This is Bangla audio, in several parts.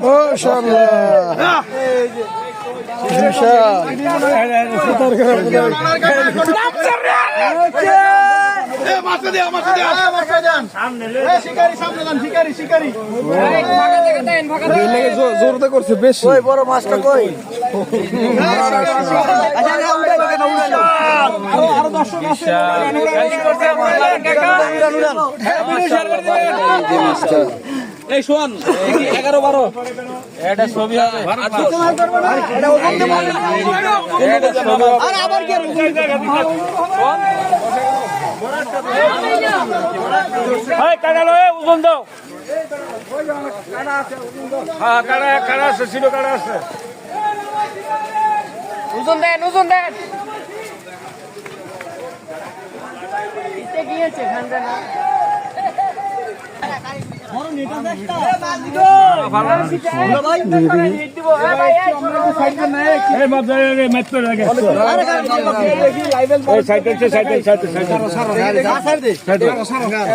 মাশাআল্লাহ জোরটা করছে বেশি বড় মাছটা কই আরো দর্শক আছে এই শোন 11-12 এটা ছবি হবে এটা ওজন দেব আর আবার কি এই কাটা লয়ে ওজন দাও কাটা আছে ওজন দাও হ্যাঁ কাটা আছে ছিল কাটা আছে ওজন দেন ইতে গিয়েছে ঠান্ডা না বড় নেটা দেখতা ভালো ভাই হিট দিব ভাই সাইড দেন না এই বাপ রে ম্যাচ করে লাগে আরে দেখি লাইভেল এই সাইড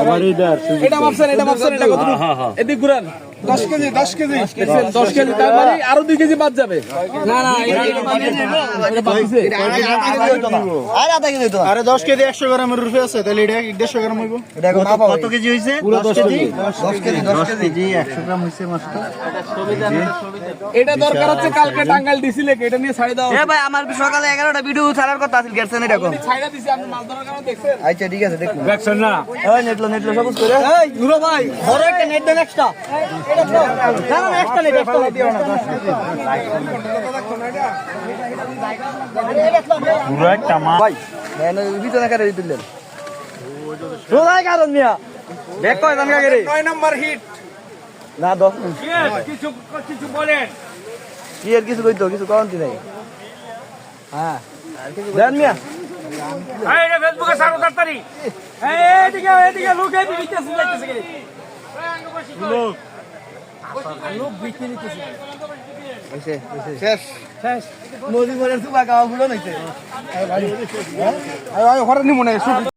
আমার ইদার এটা মাপছেন এটা কত এদিক ঘুরান 10 কেজি তার মানে আরো 2 কেজি বাদ যাবে না এটা বাকিছে আরে আধা কেজি তো আরে 10 কেজি 100 গ্রামের রূপে আছে তাহলে এটা 150 গ্রাম হইবো এটা কত কেজি হইছে পুরো 10 কেজি 10 কেজি 100 গ্রাম হইছে মাছটা এটা দরকার হচ্ছে কালকে টাঙ্গাইল দিছিলে এটা নিয়ে ছাড়ি দাও এ ভাই আমার সকালে 11টা ভিডিও ছাড়ার কথা আছিল গেছেন এটা কোন ছাইড়া দিছি আপনি মাছ ধরার কারণে দেখছেন আচ্ছা ঠিক আছে দেখুন দেখছেন না ওই নেটলো সবুজ করে এই নুরো ভাই বড় একটা নেট দেন এক্সট্রা এটা তো না এক্সট্রা নেট দিও না 10 কেজি পুরো একটা মাছ ভাই নেন ভিতরে করে দিলেন রোলাই কারণ মিয়া দেখ কয় জানগা গেরে 9 নাম্বার হিট না 10 কিছু বলেন কি আর কিছু কইতো কিছু কারণটি নাই হ্যাঁ দেন মিয়া এই রে ফেসবুকে সারো তাড়াতাড়ি এদিকে লোক এই বিক্রিতে যাইতেছে কে লোক বিক্রি নিতেছে শেষ নদী ভরে সুবা গাওয়া গুলো নাইছে এই ভাই ঘরে নি মনে